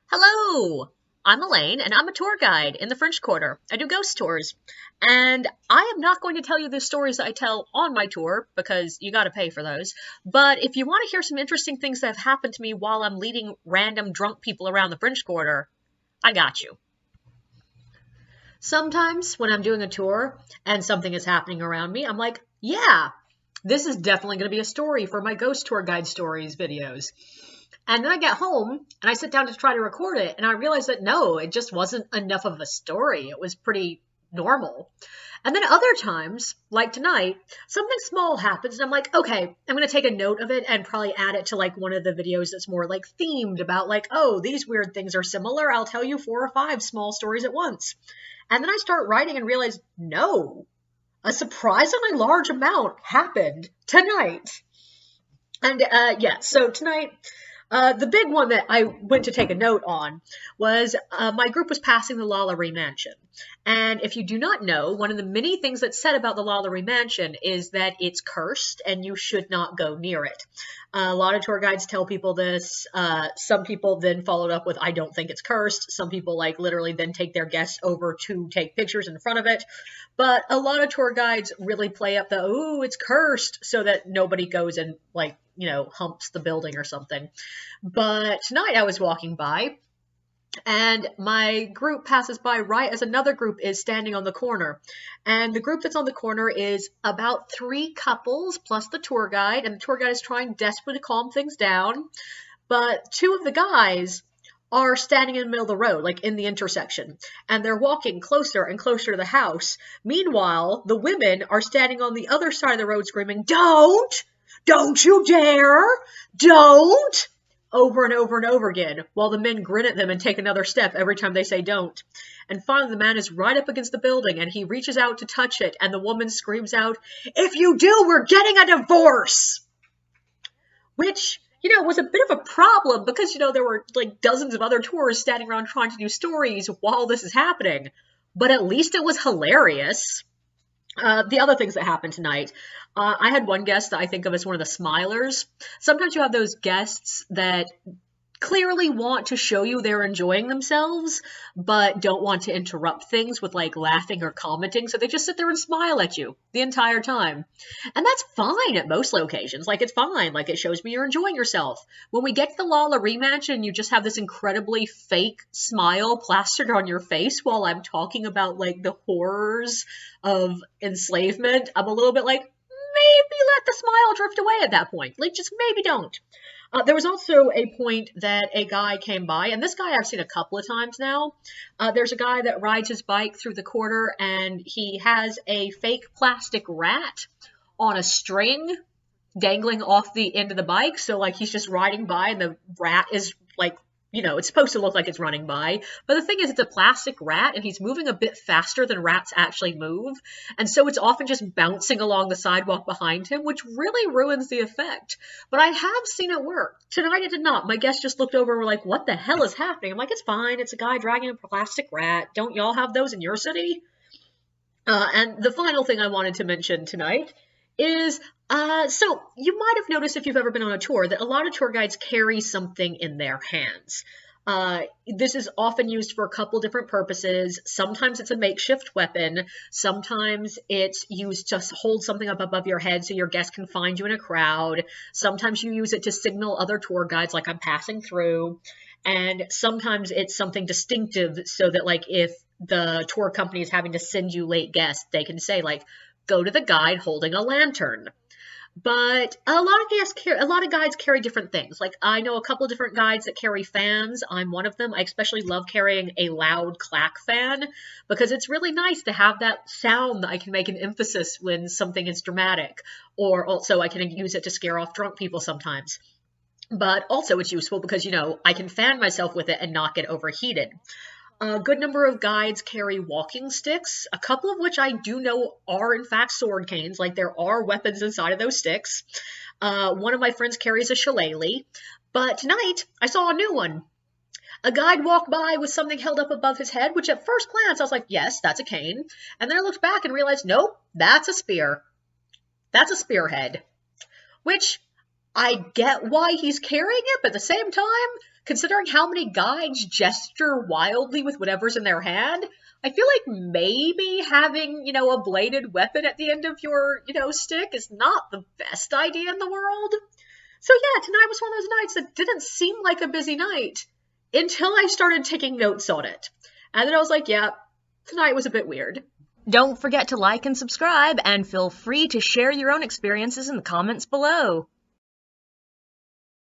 Hello, I'm Elaine, and I'm a tour guide in the French Quarter. I do ghost tours, and I am not going to tell you the stories that I tell on my tour because you got to pay for those. But if you want to hear some interesting things that have happened to me while I'm leading random drunk people around the French Quarter, I got you. Sometimes when I'm doing a tour and something is happening around me, I'm like, yeah, this is definitely going to be a story for my ghost tour guide stories videos. And then I get home and I sit down to try to record it, and I realize that no, it just wasn't enough of a story. It was pretty normal. And then other times, like tonight, something small happens, and I'm like, okay, I'm going to take a note of it and probably add it to like one of the videos that's more like themed about like, oh, these weird things are similar. I'll tell you 4 or 5 small stories at once. And then I start writing and realize, no, a surprisingly large amount happened tonight. And so tonight, the big one that I went to take a note on was my group was passing the Lalaurie Mansion. And if you do not know, one of the many things that's said about the Lalaurie Mansion is that it's cursed and you should not go near it. A lot of tour guides tell people this. Some people then followed up with, I don't think it's cursed. Some people like literally then take their guests over to take pictures in front of it. But a lot of tour guides really play up the, ooh, it's cursed, so that nobody goes and like, humps the building or something. But tonight I was walking by and my group passes by right as another group is standing on the corner. And the group that's on the corner is about 3 couples plus the tour guide. And the tour guide is trying desperately to calm things down. But 2 of the guys are standing in the middle of the road, like in the intersection. And they're walking closer and closer to the house. Meanwhile, the women are standing on the other side of the road screaming, don't you dare! Don't! Over and over and over again, while the men grin at them and take another step every time they say don't. And finally, the man is right up against the building, and he reaches out to touch it, and the woman screams out, "If you do, we're getting a divorce!" Which, was a bit of a problem because, there were like dozens of other tours standing around trying to do stories while this is happening. But at least it was hilarious. The other things that happened tonight, I had one guest that I think of as one of the smilers. Sometimes you have those guests that clearly want to show you they're enjoying themselves, but don't want to interrupt things with like laughing or commenting. So they just sit there and smile at you the entire time. And that's fine at most locations. Like, it's fine. Like, it shows me you're enjoying yourself. When we get to the Lalaurie Mansion, you just have this incredibly fake smile plastered on your face while I'm talking about like the horrors of enslavement. I'm a little bit like, maybe let the smile drift away at that point. Like, just maybe don't. There was also a point that a guy came by, and this guy I've seen a couple of times now. There's a guy that rides his bike through the quarter, and he has a fake plastic rat on a string dangling off the end of the bike. So, like, he's just riding by, and the rat is, like, it's supposed to look like it's running by. But the thing is, it's a plastic rat, and he's moving a bit faster than rats actually move. And so it's often just bouncing along the sidewalk behind him, which really ruins the effect. But I have seen it work. Tonight it did not. My guests just looked over and were like, what the hell is happening? I'm like, it's fine. It's a guy dragging a plastic rat. Don't y'all have those in your city? And the final thing I wanted to mention tonight is, so you might have noticed if you've ever been on a tour that a lot of tour guides carry something in their hands. This is often used for a couple different purposes. Sometimes it's a makeshift weapon. Sometimes it's used to hold something up above your head so your guests can find you in a crowd. Sometimes you use it to signal other tour guides like I'm passing through. And sometimes it's something distinctive so that like if the tour company is having to send you late guests, they can say like, go to the guide holding a lantern. But a lot of guides carry different things. Like, I know a couple of different guides that carry fans. I'm one of them. I especially love carrying a loud clack fan because it's really nice to have that sound that I can make an emphasis when something is dramatic. Or also I can use it to scare off drunk people sometimes. But also it's useful because, I can fan myself with it and not get overheated. A good number of guides carry walking sticks, a couple of which I do know are in fact sword canes, like there are weapons inside of those sticks. One of my friends carries a shillelagh, but tonight I saw a new one. A guide walked by with something held up above his head, which at first glance I was like, yes, that's a cane. And then I looked back and realized, nope, that's a spear. That's a spearhead. Which I get why he's carrying it, but at the same time, considering how many guys gesture wildly with whatever's in their hand, I feel like maybe having, a bladed weapon at the end of your, stick is not the best idea in the world. So yeah, tonight was one of those nights that didn't seem like a busy night until I started taking notes on it. And then I was like, yeah, tonight was a bit weird. Don't forget to like and subscribe, and feel free to share your own experiences in the comments below.